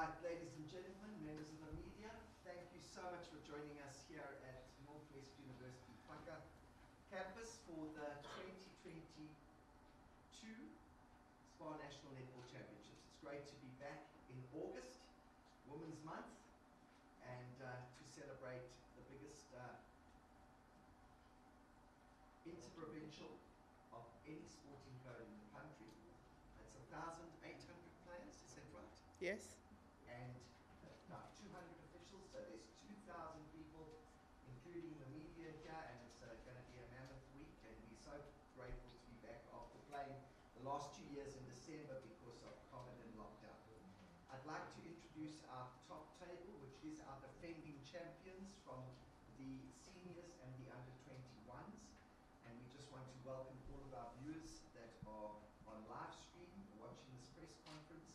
right, ladies and gentlemen, members of the media, thank you so much for joining us here at Northwest University Kwaka campus for the 2022 SPAR National Netball Championships. It's great to be back in August, Women's Month, and to celebrate the biggest interprovincial of any sporting code in the country. That's 1,800 players, is that right? Yes. And about 200 officials, so there's 2,000 people, including the media here, and it's going to be a mammoth week, and we're so grateful to be back after playing the last 2 years in December because of COVID and lockdown. I'd like to introduce our top table, which is our defending champions from the seniors and the under-21s, and we just want to welcome all of our viewers that are on live stream watching this press conference.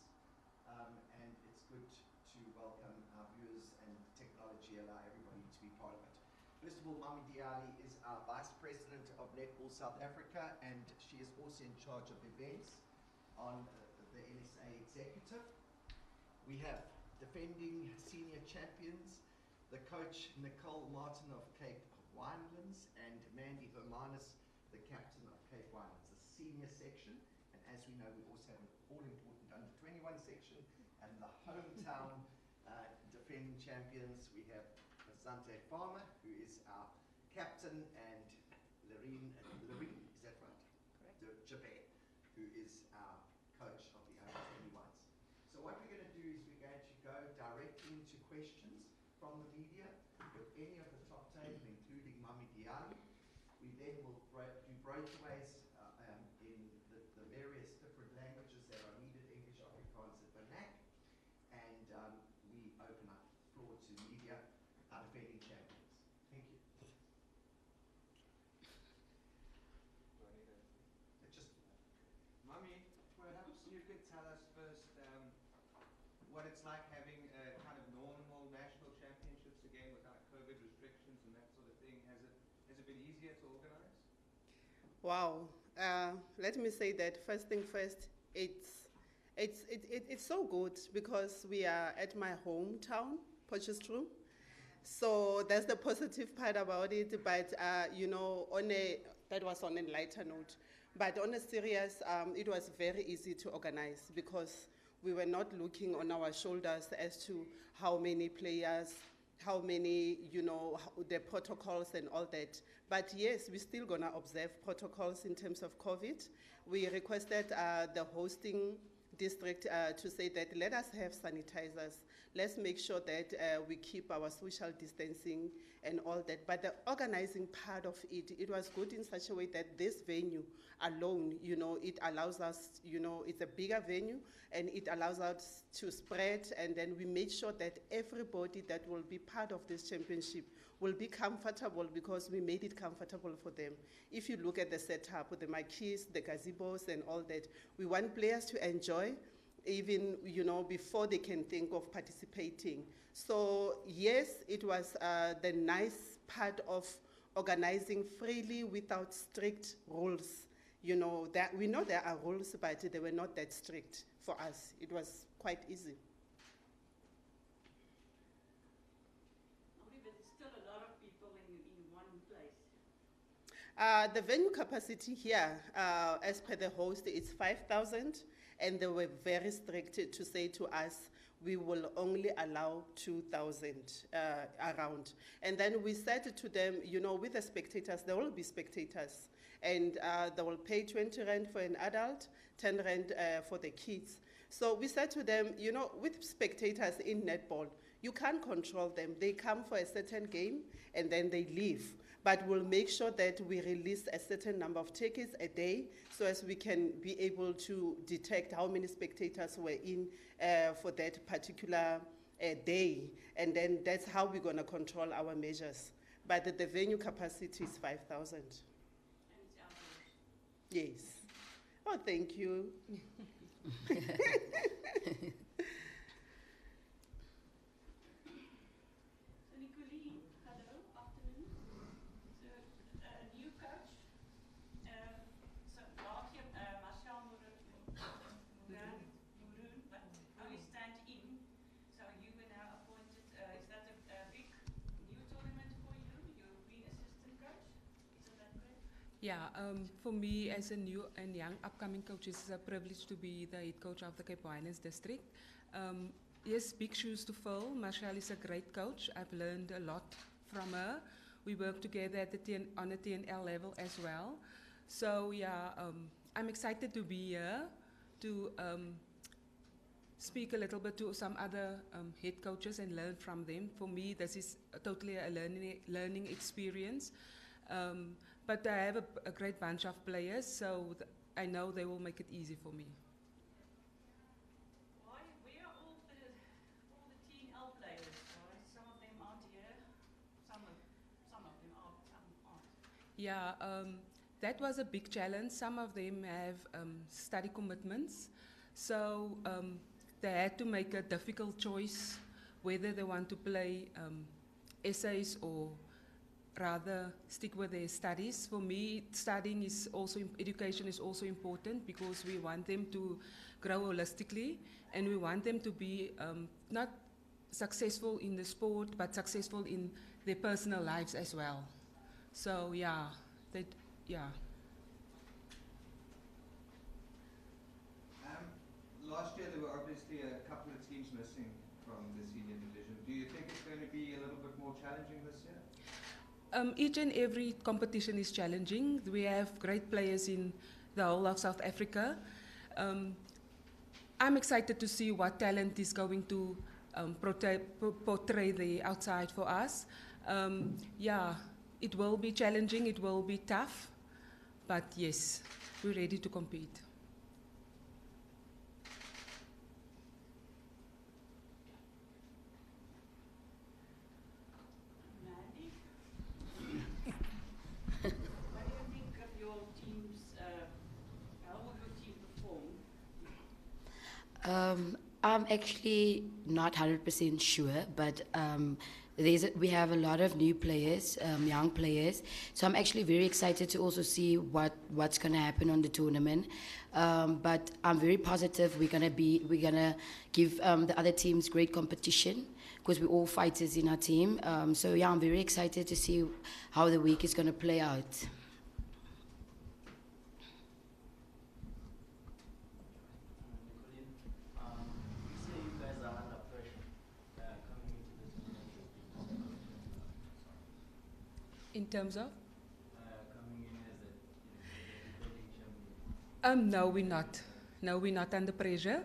And it's good to welcome our viewers, and technology allow everybody to be part of it. First of all, Mami Diali is our Vice President of Netball South Africa, and she is also in charge of events on the NSA Executive. We have defending senior champions, the coach Nicole Martin of Cape Winelands and Mandy Hermanus, the captain of Cape Winelands, the senior section. And as we know, we also have an all-important under-21 section, and the hometown defending champions, we have Asante Farmer, who is our captain, and Loreen, is that right? Correct. Japan, who is our coach of the under-21s. So what we're going to do is we're going to go directly into questions from the media with any of the top table, including Mami Diali. We then will do breakaways in the various different languages that are needed, English, Afrikaans, and Vernac, and we open up the floor to media, our defending champions. Thank you. Mami, perhaps you could tell us first what it's like having a kind of normal national championships again without COVID restrictions and that sort of thing. Has it been easier to organize? Wow. Let me say that first thing first, it's so good because we are at my hometown, Potchefstroom. So that's the positive part about it. But that was on a lighter note. But on a serious, it was very easy to organize because we were not looking on our shoulders as to how many players, how many, the protocols and all that. But yes, we're still going to observe protocols in terms of COVID. We requested the hosting district to say that let us have sanitizers. Let's make sure that we keep our social distancing and all that. But the organizing part of it, it was good in such a way that this venue alone, it allows us, it's a bigger venue and it allows us to spread, and then we made sure that everybody that will be part of this championship will be comfortable because we made it comfortable for them. If you look at the setup with the marquees, the gazebos and all that, we want players to enjoy even, before they can think of participating. So yes, it was the nice part of organizing freely without strict rules. That we know there are rules, but they were not that strict for us. It was quite easy. But there's still a lot of people in one place. The venue capacity here, as per the host, is 5,000, and they were very strict to say to us, we will only allow 2,000 around. And then we said to them, with the spectators, there will be spectators, and they will pay 20 rand for an adult, 10 rand for the kids. So we said to them, with spectators in netball, you can't control them. They come for a certain game and then they leave. But we'll make sure that we release a certain number of tickets a day so as we can be able to detect how many spectators were in for that particular day. And then that's how we're going to control our measures. But the venue capacity is 5,000. And it's outdoors. Yes. Oh, thank you. So Nicoline, hello, afternoon. So new coach. So last year Marcel Maroon, but only stand in. Yeah, for me as a new and young upcoming coach, it's a privilege to be the head coach of the Cape Highlands district. Yes, big shoes to fill. Marshall is a great coach. I've learned a lot from her. We work together at the on a TNL level as well. So yeah, I'm excited to be here to speak a little bit to some other head coaches and learn from them. For me, this is totally a learning experience. But I have a great bunch of players, so I know they will make it easy for me. Where are all the TNL players? Right? Some of them aren't here. Some of them are, some aren't. Yeah, that was a big challenge. Some of them have study commitments, so they had to make a difficult choice whether they want to play essays or rather stick with their studies. For me, studying is also, education is also important because we want them to grow holistically and we want them to be not successful in the sport but successful in their personal lives as well. So yeah, yeah. Last year there were obviously a couple of teams missing from the senior division. Do you think it's going to be a little bit more challenging this year? Each and every competition is challenging. We have great players in the whole of South Africa. I'm excited to see what talent is going to portray the outside for us. Yeah, it will be challenging, it will be tough, but yes, we're ready to compete. I'm actually not 100% sure, but we have a lot of new players, young players. So I'm actually very excited to also see what's going to happen on the tournament. But I'm very positive we're gonna give the other teams great competition because we're all fighters in our team. So yeah, I'm very excited to see how the week is going to play out. In terms of? Coming in as a defending champion. No, we're not. No, we're not under pressure.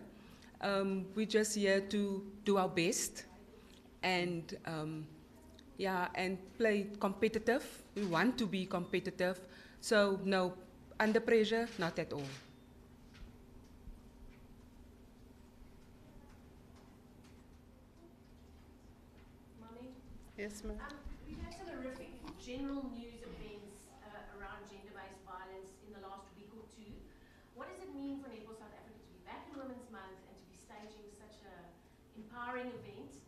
We're just here to do our best and and play competitive. We want to be competitive. So no, under pressure, not at all. Mommy? Yes, ma'am. We've had some horrific general news events around gender-based violence in the last week or two. What does it mean for Netball South Africa to be back in Women's Month and to be staging such an empowering event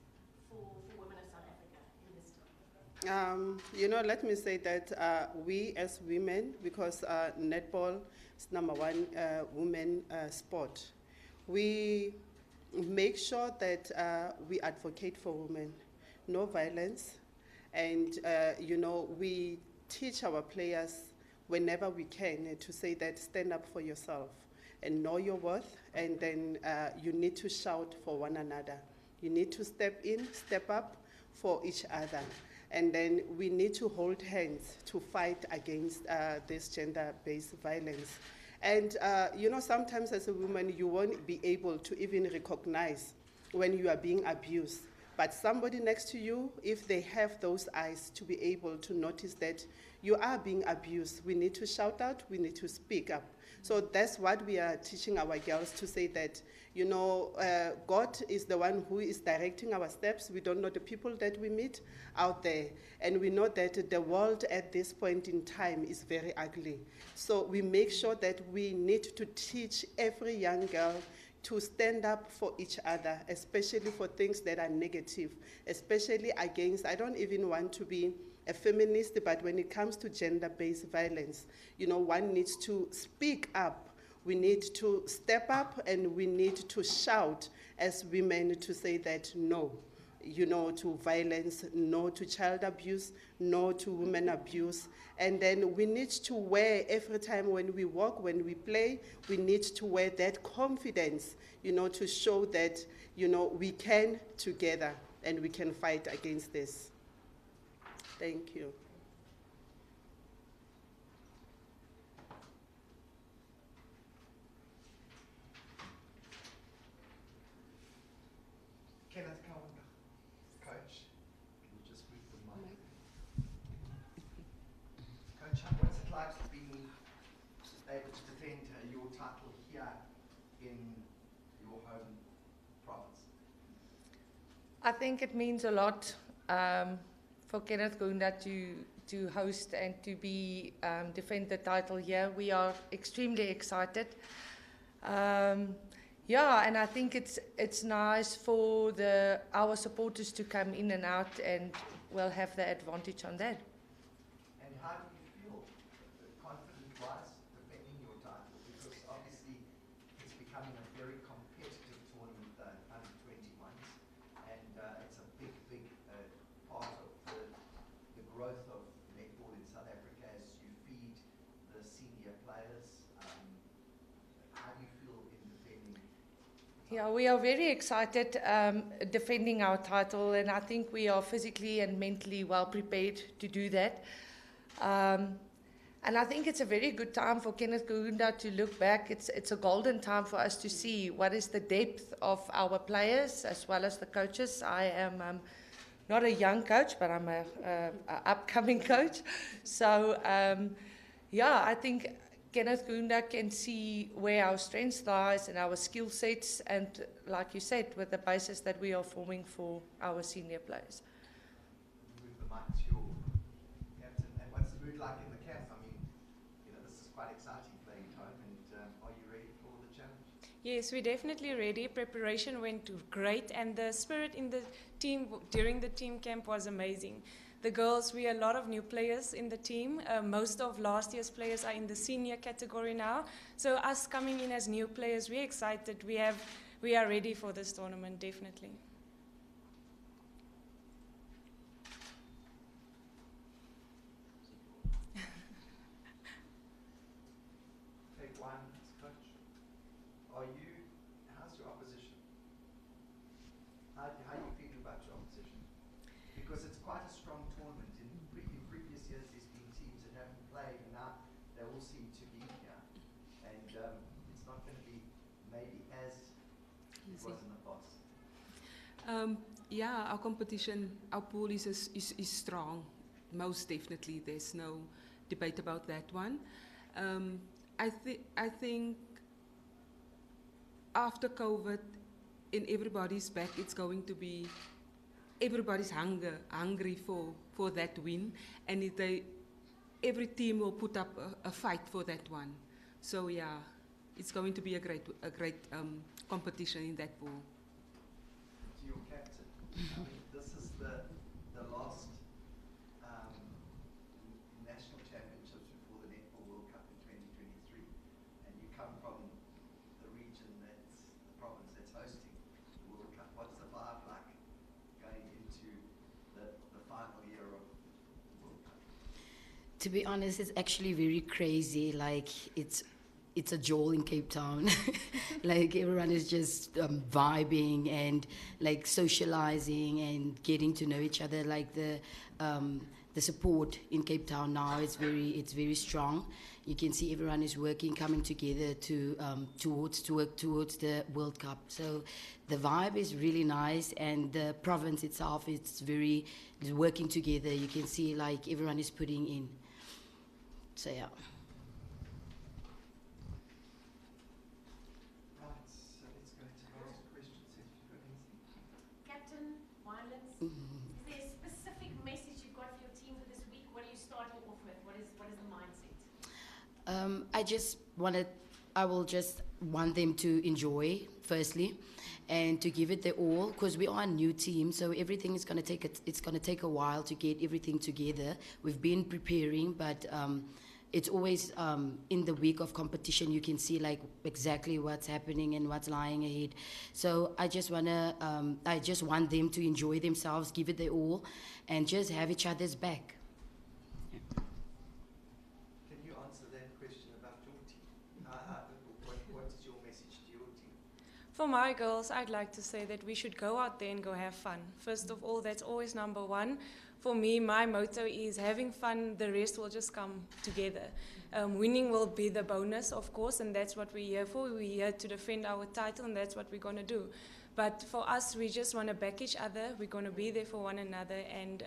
for women of South Africa in this time? Let me say that we as women, because netball is #1 women sport, we make sure that we advocate for women, no violence, and we teach our players whenever we can to say that stand up for yourself and know your worth, and then you need to shout for one another. You need to step in, step up for each other. And then we need to hold hands to fight against this gender-based violence. And, sometimes as a woman, you won't be able to even recognize when you are being abused. But somebody next to you, if they have those eyes to be able to notice that you are being abused, we need to shout out, we need to speak up. So that's what we are teaching our girls, to say that, God is the one who is directing our steps. We don't know the people that we meet out there. And we know that the world at this point in time is very ugly. So we make sure that we need to teach every young girl to stand up for each other, especially for things that are negative, especially against, I don't even want to be a feminist, but when it comes to gender-based violence, one needs to speak up. We need to step up and we need to shout as women to say that no, you know, to violence, no to child abuse, no to women abuse. And then we need to wear, every time when we walk, when we play, we need to wear that confidence, you know, to show that, you know, we can together and we can fight against this. Thank you. Kenneth Kaunda, coach. Can you just move the mic? Coach, what's it like being able to defend your title here in your home province? I think it means a lot for Kenneth Kaunda to host and to be defend the title here. We are extremely excited. Yeah, and I think it's nice for our supporters to come in and out, and we'll have the advantage on that. And how do you feel confident-wise defending your title? Because obviously it's becoming a very competitive tournament, under 21s, and it's a big part of the growth of netball in South Africa as you feed the senior players. How do you feel in defending? Yeah, we are very excited defending our title, and I think we are physically and mentally well prepared to do that. And I think it's a very good time for Kenneth Kaunda to look back. It's a golden time for us to see what is the depth of our players as well as the coaches. I am not a young coach, but I'm a upcoming coach. So, yeah, I think Kenneth Kaunda can see where our strengths lies and our skill sets, and like you said, with the basis that we are forming for our senior players. Move the mic to your captain. And what's the mood like in the camp? I mean, you know, this is quite exciting playing at home, and are you ready for the challenge? Yes, we're definitely ready. Preparation went great, and the spirit in the team during the team camp was amazing. The girls, we are a lot of new players in the team. Most of last year's players are in the senior category now. So us coming in as new players, we're excited. We are ready for this tournament, definitely. Take one, coach. How's your opposition? How are you feeling about your opposition? Because it's quite a strong tournament. In previous years, there's been teams that haven't played, and now they all seem to be here. And it's not going to be maybe as it was in the past. Yeah, our competition, our pool is strong. Most definitely, there's no debate about that one. I think after COVID, in everybody's back, it's going to be everybody's hungry for that win, and every team will put up a fight for that one. So yeah, it's going to be a great competition in that pool. To your captain, I mean, this is the last national championships before the Netball World Cup in 2023, and you come from the region the province that's hosting the World Cup. What's the vibe like going into the final year of the World Cup? To be honest, it's actually very crazy. Like, it's a jewel in Cape Town. Like, everyone is just vibing and like socializing and getting to know each other. Like the support in Cape Town now is very strong. You can see everyone is coming together to work towards the World Cup. So the vibe is really nice, and the province itself is working together. You can see like everyone is putting in. So yeah. Right, so let's go to last questions if you've got anything. Captain Winelands, is there a specific message you've got for your team for this week? What are you starting off with? What is the mindset? I will just want them to enjoy, firstly, and to give it their all, because we are a new team, so everything is it's going to take a while to get everything together. We've been preparing, but it's always in the week of competition you can see like exactly what's happening and what's lying ahead. So I just want them to enjoy themselves, give it their all, and just have each other's back. Can you answer that question about your team? What is your message to your team? For my girls, I'd like to say that we should go out there and go have fun. First of all, that's always number one. For me, my motto is having fun, the rest will just come together. Winning will be the bonus, of course, and that's what we're here for. We're here to defend our title, and that's what we're going to do. But for us, we just want to back each other. We're going to be there for one another, and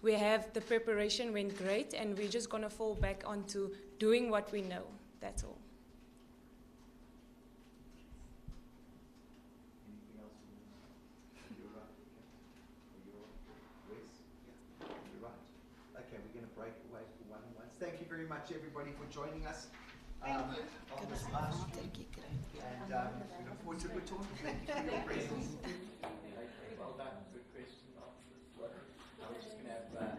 we have the preparation went great, and we're just going to fall back onto doing what we know. That's all. Anything else? You're right. Okay. You're Wes? Yeah. You're right. Okay, we're going to break away for one and ones. Thank you very much, everybody, for joining us on this live stream. And we look forward to a good talk. Thank you for your presence. Well done. Good question. I was just going to have